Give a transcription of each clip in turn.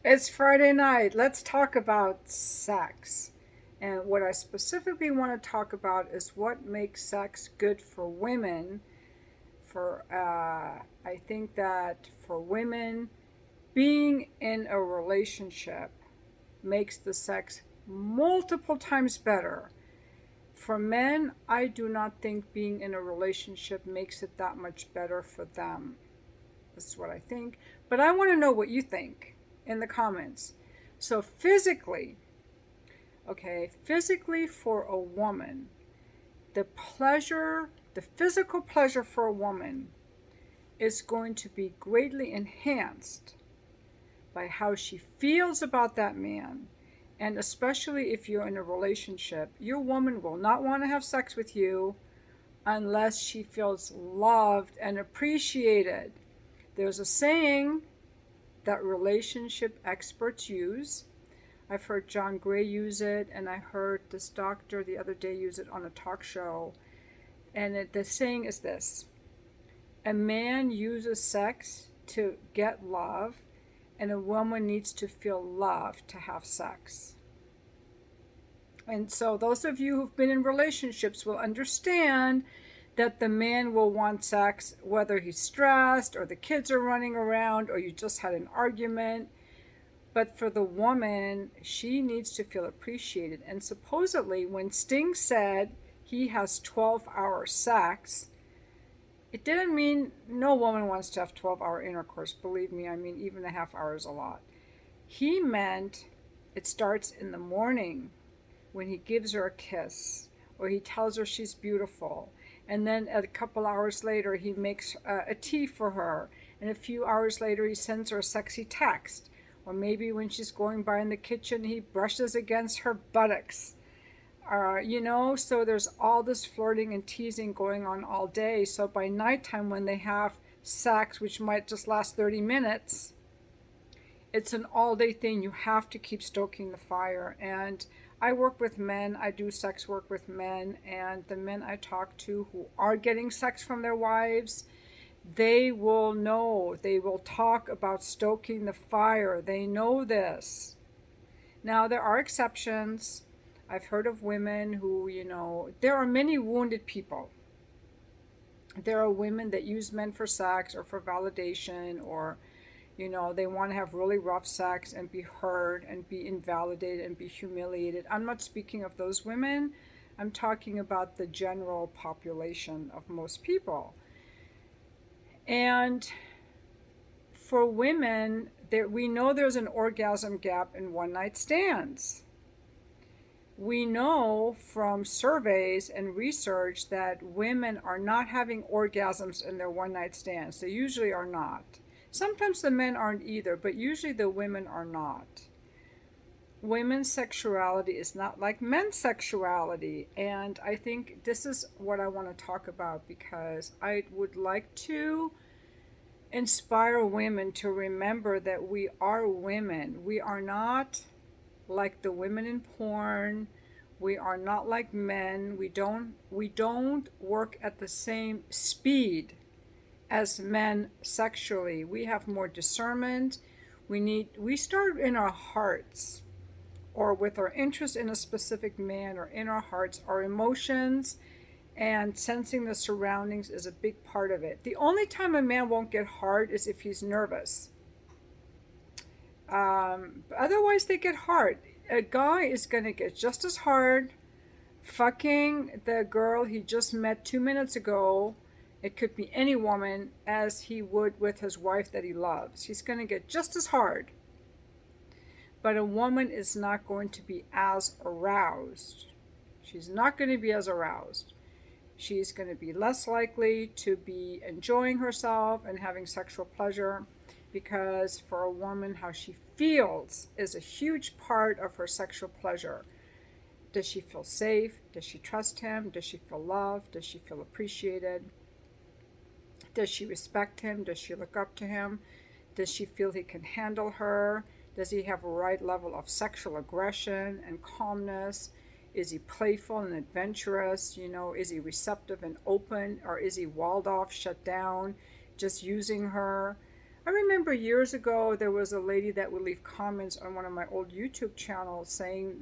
It's Friday night. Let's talk about sex. And what I specifically want to talk about is what makes sex good for women. I think that for women, being in a relationship makes the sex multiple times better. For men, I do not think being in a relationship makes it that much better for them. This is what I think. But I want to know what you think in the comments. So, physically for a woman, the physical pleasure for a woman is going to be greatly enhanced by how she feels about that man. And especially if you're in a relationship, your woman will not want to have sex with you unless she feels loved and appreciated. There's a saying that relationship experts use. I've heard John Gray use it, and I heard this doctor the other day use it on a talk show. And the saying is this: a man uses sex to get love, and a woman needs to feel loved to have sex. And so, those of you who've been in relationships will understand that the man will want sex whether he's stressed or the kids are running around or you just had an argument. But for the woman, she needs to feel appreciated. And supposedly, when Sting said he has 12-hour sex, it didn't mean no woman wants to have 12-hour intercourse. Believe me, I mean, even a half hour is a lot. He meant it starts in the morning when he gives her a kiss or he tells her she's beautiful. And then a couple hours later, he makes a tea for her. And a few hours later, he sends her a sexy text. Or maybe when she's going by in the kitchen, he brushes against her buttocks. So there's all this flirting and teasing going on all day. So by nighttime, when they have sex, which might just last 30 minutes, it's an all day thing. You have to keep stoking the fire. And I work with men, I do sex work with men, and the men I talk to who are getting sex from their wives, they will know, they will talk about stoking the fire. They know this. Now, there are exceptions. I've heard of women who, there are many wounded people. There are women that use men for sex or for validation, or they want to have really rough sex and be hurt and be invalidated and be humiliated. I'm not speaking of those women. I'm talking about the general population of most people. And for women, we know there's an orgasm gap in one night stands. We know from surveys and research that women are not having orgasms in their one night stands. They usually are not. Sometimes the men aren't either, but usually the women are not. Women's sexuality is not like men's sexuality. And I think this is what I want to talk about because I would like to inspire women to remember that we are women. We are not like the women in porn. We are not like men. We don't work at the same speed as men sexually. We have more discernment. We start in our hearts or with our interest in a specific man or in our hearts, our emotions and sensing the surroundings is a big part of it. The only time a man won't get hard is if he's nervous. Otherwise, they get hard. A guy is going to get just as hard fucking the girl he just met 2 minutes ago. It could be any woman as he would with his wife that he loves. He's going to get just as hard. But a woman is not going to be as aroused. She's not going to be as aroused. She's going to be less likely to be enjoying herself and having sexual pleasure because for a woman, how she feels is a huge part of her sexual pleasure. Does she feel safe? Does she trust him? Does she feel loved? Does she feel appreciated? Does she respect him? Does she look up to him? Does she feel he can handle her? Does he have a right level of sexual aggression and calmness? Is he playful and adventurous? Is he receptive and open? Or is he walled off, shut down, just using her? I remember years ago there was a lady that would leave comments on one of my old YouTube channels saying,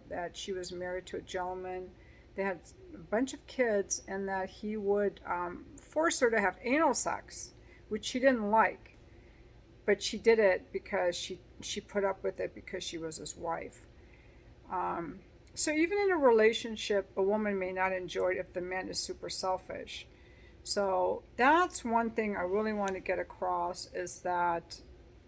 that she was married to a gentleman. They had a bunch of kids, and that he would force her to have anal sex, which she didn't like, but she did it because she put up with it because she was his wife. Um, so even in a relationship, a woman may not enjoy it if the man is super selfish. So that's one thing I really want to get across, is that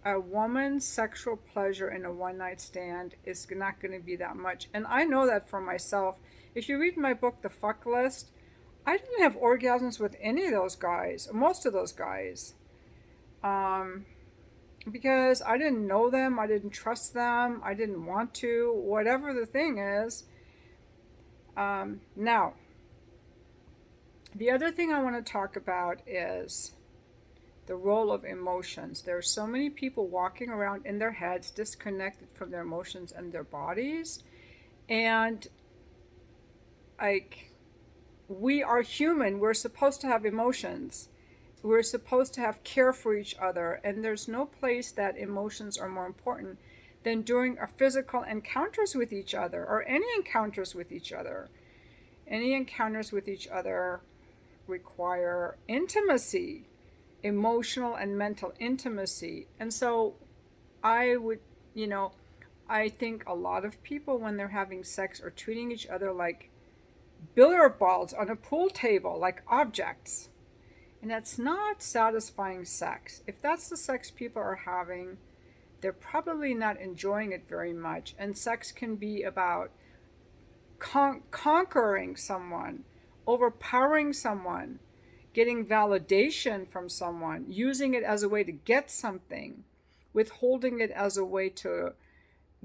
a woman's sexual pleasure in a one night stand is not going to be that much. And I know that for myself. If you read my book, The Fuck List, I didn't have orgasms with any of those guys, most of those guys, um, because I didn't know them, I didn't trust them, I didn't want to, whatever the thing is. Now, the other thing I want to talk about is the role of emotions. There are so many people walking around in their heads disconnected from their emotions and their bodies. And like, we are human. We're supposed to have emotions. We're supposed to have care for each other. And there's no place that emotions are more important than during our physical encounters with each other, or any encounters with each other. Any encounters with each other require intimacy, emotional and mental intimacy. And so I would, I think a lot of people, when they're having sex, are treating each other like billiard balls on a pool table, like objects. And that's not satisfying sex. If that's the sex people are having, they're probably not enjoying it very much. And sex can be about conquering someone, overpowering someone, getting validation from someone, using it as a way to get something, withholding it as a way to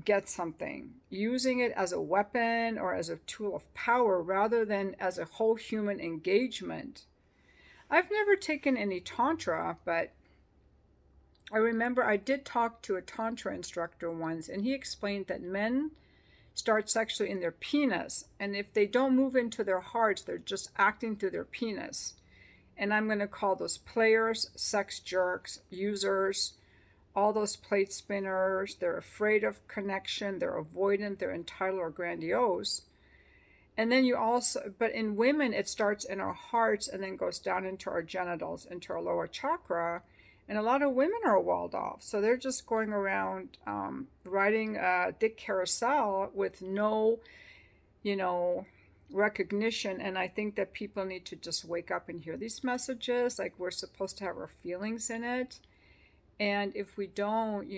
get something, using it as a weapon or as a tool of power rather than as a whole human engagement. I've never taken any Tantra, but I remember I did talk to a Tantra instructor once, and he explained that men start sexually in their penis, and if they don't move into their hearts, they're just acting through their penis. And I'm going to call those players, sex jerks, users, all those plate spinners. They're afraid of connection, they're avoidant, they're entitled or grandiose. And then but in women, it starts in our hearts and then goes down into our genitals, into our lower chakra. And a lot of women are walled off. So they're just going around riding a dick carousel with no, recognition. And I think that people need to just wake up and hear these messages. Like, we're supposed to have our feelings in it. And if we don't,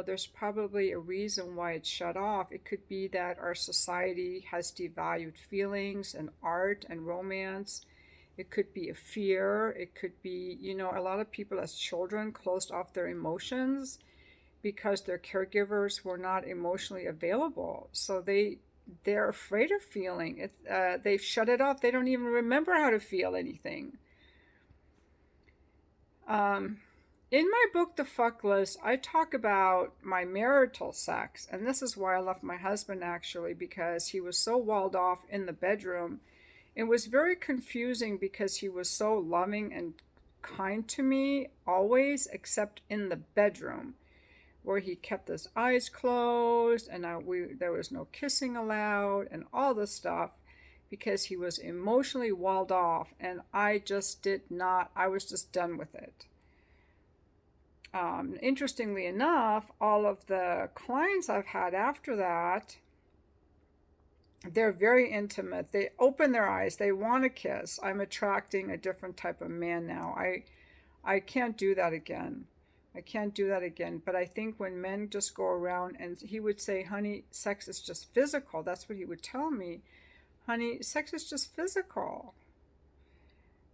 there's probably a reason why it's shut off. It could be that our society has devalued feelings and art and romance. It could be a fear. It could be, a lot of people as children closed off their emotions because their caregivers were not emotionally available. So they're afraid of feeling it. They've shut it off. They don't even remember how to feel anything. In my book, The Fuck List, I talk about my marital sex. And this is why I left my husband, actually, because he was so walled off in the bedroom. It was very confusing because he was so loving and kind to me always, except in the bedroom, where he kept his eyes closed and there was no kissing allowed and all this stuff, because he was emotionally walled off, and I just did not, I was just done with it. Interestingly enough, all of the clients I've had after that, they're very intimate. They open their eyes. They want to kiss. I'm attracting a different type of man now. I can't do that again. I can't do that again. But I think when men just go around, and he would say, honey, sex is just physical. That's what he would tell me. Honey, sex is just physical.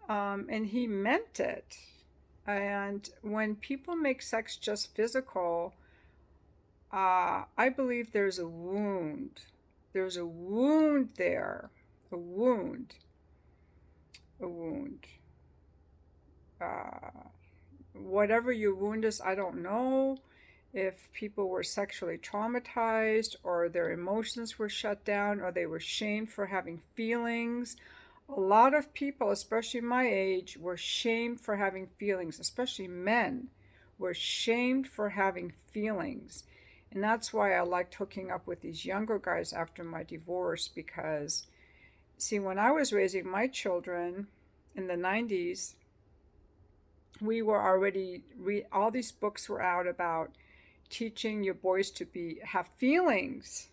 And he meant it. And when people make sex just physical, I believe there's a wound. There's a wound there. A wound. A wound. Whatever your wound is, I don't know. If people were sexually traumatized, or their emotions were shut down, or they were shamed for having feelings. A lot of people, especially my age, were shamed for having feelings, especially men We're shamed for having feelings. And that's why I liked hooking up with these younger guys after my divorce, because, see, when I was raising my children in the 90s, we were already, all these books were out about teaching your boys to have feelings.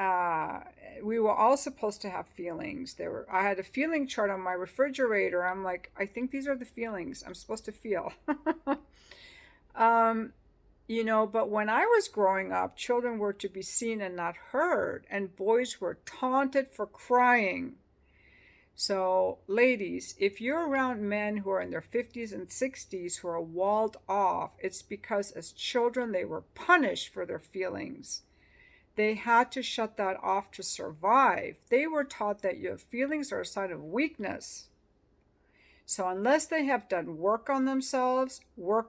uh, we were all supposed to have feelings. I had a feeling chart on my refrigerator. I'm like, I think these are the feelings I'm supposed to feel. um, but when I was growing up, children were to be seen and not heard, and boys were taunted for crying. So, ladies, if you're around men who are in their 50s and 60s who are walled off, it's because as children they were punished for their feelings. They had to shut that off to survive. They were taught that your feelings are a sign of weakness. So unless they have done work on themselves, through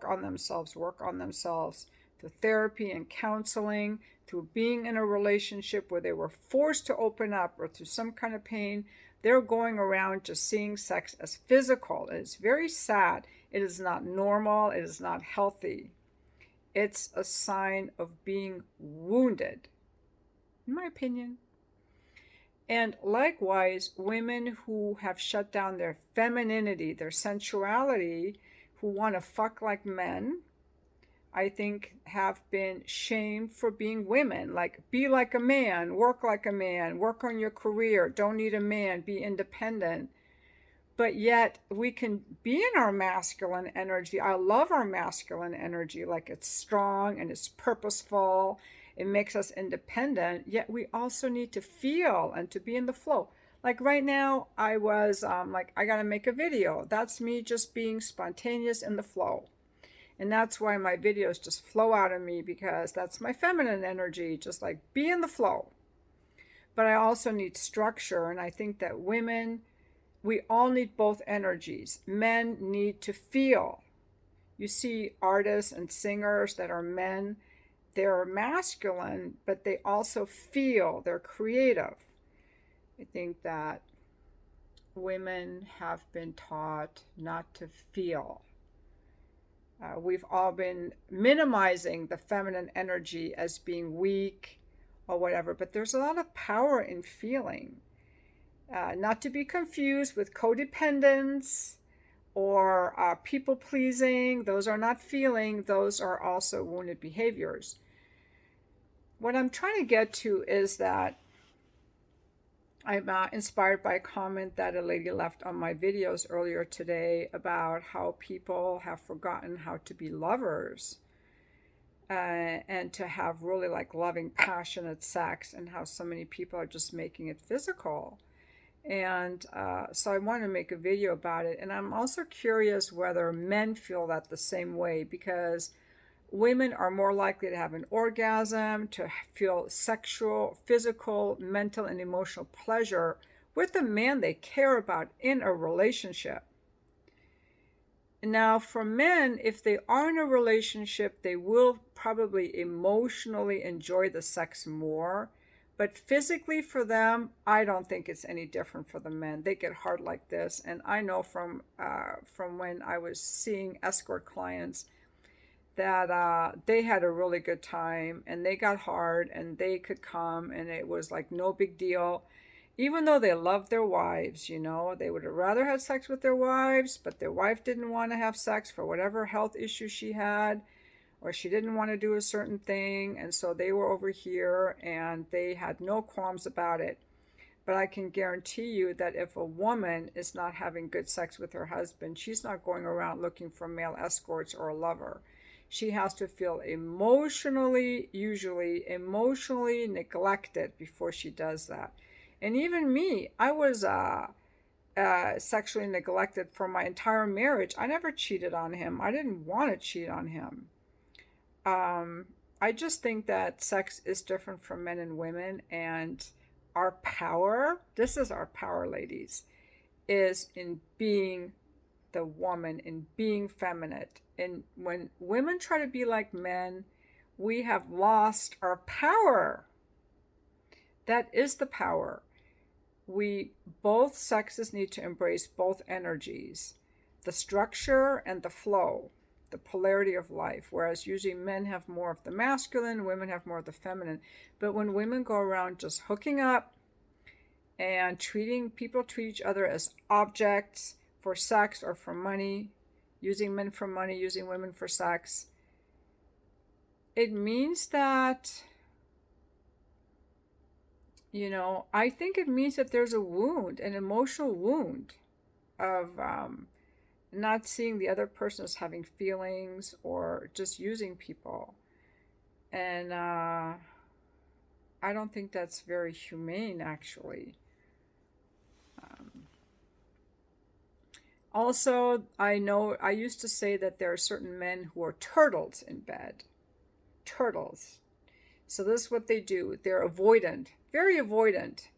therapy and counseling, through being in a relationship where they were forced to open up, or through some kind of pain, they're going around just seeing sex as physical. And it's very sad. It is not normal. It is not healthy. It's a sign of being wounded, in my opinion. And likewise, women who have shut down their femininity, their sensuality, who want to fuck like men, I think have been shamed for being women. Like, be like a man, work on your career, don't need a man, be independent. But yet we can be in our masculine energy. I love our masculine energy. Like, it's strong and it's purposeful. It makes us independent. Yet we also need to feel and to be in the flow. Like right now, I was like, I got to make a video. That's me just being spontaneous in the flow. And that's why my videos just flow out of me, because that's my feminine energy, just like be in the flow. But I also need structure. And I think that women, we all need both energies. Men need to feel. You see artists and singers that are men, they're masculine, but they also feel, they're creative. I think that women have been taught not to feel. We've all been minimizing the feminine energy as being weak or whatever, but there's a lot of power in feeling. Not to be confused with codependence or people pleasing. Those are not feeling, those are also wounded behaviors. What I'm trying to get to is that I'm inspired by a comment that a lady left on my videos earlier today about how people have forgotten how to be lovers, and to have really like loving, passionate sex, and how so many people are just making it physical. And so I want to make a video about it. And I'm also curious whether men feel that the same way, because women are more likely to have an orgasm, to feel sexual, physical, mental, and emotional pleasure with the man they care about in a relationship. Now, for men, if they are in a relationship, they will probably emotionally enjoy the sex more. But physically for them, I don't think it's any different for the men. They get hard like this. And I know from when I was seeing escort clients that they had a really good time and they got hard and they could come and it was like no big deal. Even though they loved their wives, they would have rather had sex with their wives, but their wife didn't want to have sex for whatever health issue she had, or she didn't want to do a certain thing, and so they were over here and they had no qualms about it. But I can guarantee you that if a woman is not having good sex with her husband, she's not going around looking for male escorts or a lover. She has to feel usually emotionally neglected before she does that. And even me, I was sexually neglected for my entire marriage. I never cheated on him. I didn't want to cheat on him. I just think that sex is different for men and women, and our power, this is our power, ladies, is in being the woman, in being feminine. And when women try to be like men, we have lost our power. That is the power. Both sexes need to embrace both energies, the structure and the flow. the polarity of life, whereas usually men have more of the masculine, women have more of the feminine. But when women go around just hooking up and people treat each other as objects for sex or for money, using men for money, using women for sex, it means that, I think it means that there's a wound, an emotional wound of not seeing the other person as having feelings or just using people. And I don't think that's very humane, actually. Also, I know I used to say that there are certain men who are turtles in bed. Turtles. So this is what they do. They're avoidant, very avoidant.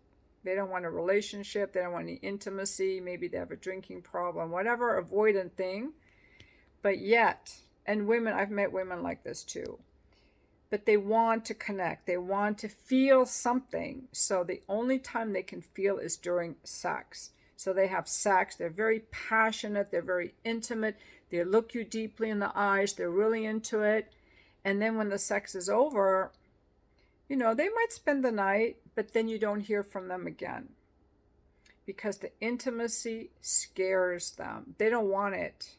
They don't want a relationship. They don't want any intimacy. Maybe they have a drinking problem, whatever avoidant thing. But yet, and women, I've met women like this too. But they want to connect. They want to feel something. So the only time they can feel is during sex. So they have sex. They're very passionate. They're very intimate. They look you deeply in the eyes. They're really into it. And then when the sex is over, they might spend the night, but then you don't hear from them again because the intimacy scares them. They don't want it.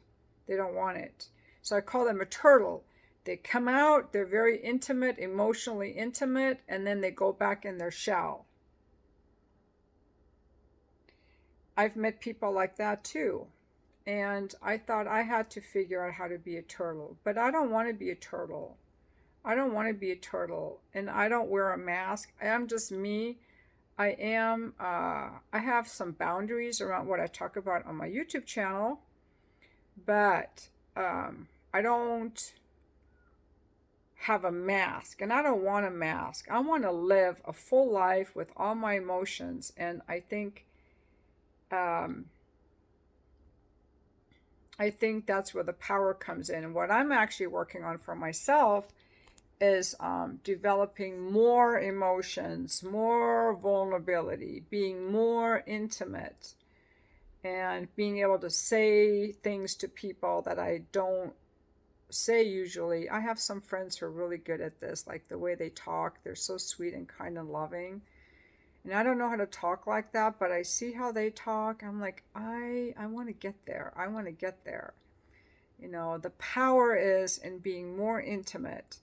They don't want it. So I call them a turtle. They come out, they're very intimate, emotionally intimate, and then they go back in their shell. I've met people like that too. And I thought I had to figure out how to be a turtle. But I don't want to be a turtle. I don't want to be a turtle. And I don't wear a mask. I am just me. I have some boundaries around what I talk about on my YouTube channel. But I don't have a mask. And I don't want a mask. I want to live a full life with all my emotions. And I think that's where the power comes in. And what I'm actually working on for myself is developing more emotions, more vulnerability, being more intimate, and being able to say things to people that I don't say usually. I have some friends who are really good at this, like the way they talk. They're so sweet and kind and loving. And I don't know how to talk like that, but I see how they talk. I'm like, I want to get there. I want to get there. The power is in being more intimate.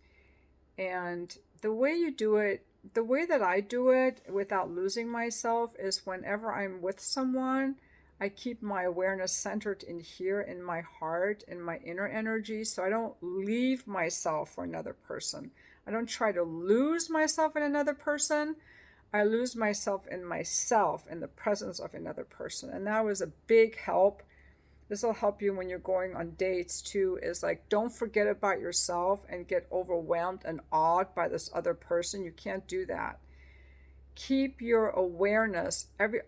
And the way you do it, the way that I do it without losing myself is whenever I'm with someone, I keep my awareness centered in here, in my heart, in my inner energy, so I don't leave myself for another person. I don't try to lose myself in another person. I lose myself, in the presence of another person. And that was a big help. This will help you when you're going on dates too, is like, don't forget about yourself and get overwhelmed and awed by this other person. You can't do that. Keep your awareness,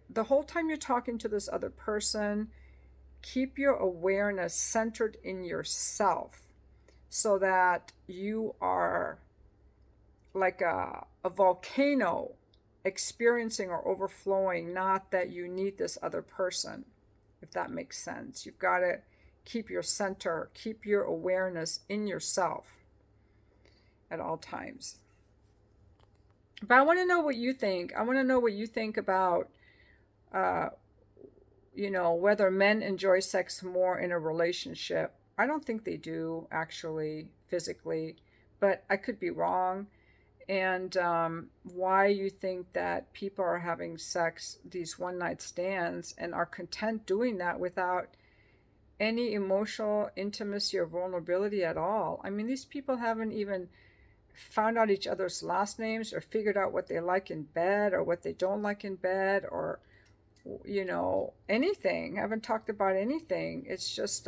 the whole time you're talking to this other person, keep your awareness centered in yourself so that you are like a volcano experiencing or overflowing, not that you need this other person, if that makes sense. You've got to keep your center, keep your awareness in yourself at all times. But I want to know what you think. I want to know what you think about, whether men enjoy sex more in a relationship. I don't think they do, actually, physically, but I could be wrong. And why you think that people are having sex, these one-night stands, and are content doing that without any emotional intimacy or vulnerability at all. I mean, these people haven't even found out each other's last names or figured out what they like in bed or what they don't like in bed or, anything. Haven't talked about anything. It's just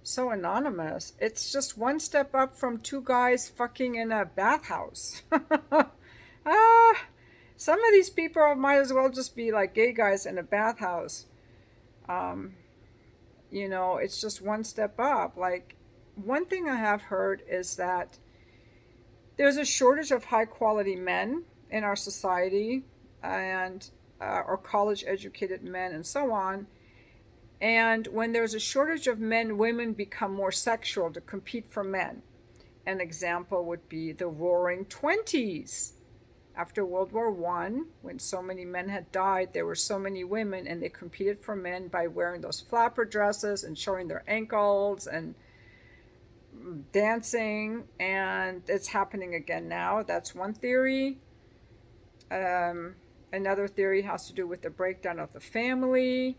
so anonymous. It's just one step up from two guys fucking in a bathhouse. Some of these people might as well just be like gay guys in a bathhouse. It's just one step up. Like, one thing I have heard is that there's a shortage of high quality men in our society, and or college educated men and so on. And when there's a shortage of men, women become more sexual to compete for men. An example would be the Roaring Twenties. After World War I, when so many men had died, there were so many women, and they competed for men by wearing those flapper dresses and showing their ankles and dancing. And it's happening again now. That's one theory. Another theory has to do with the breakdown of the family.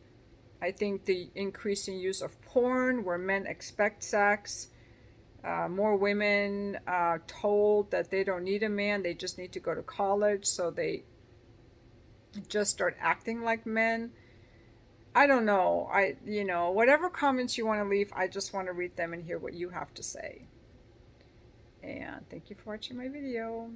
I think the increasing use of porn, where men expect sex, more women told that they don't need a man, they just need to go to college, so they just start acting like men. I don't know. Whatever comments you want to leave, I just want to read them and hear what you have to say. And thank you for watching my video.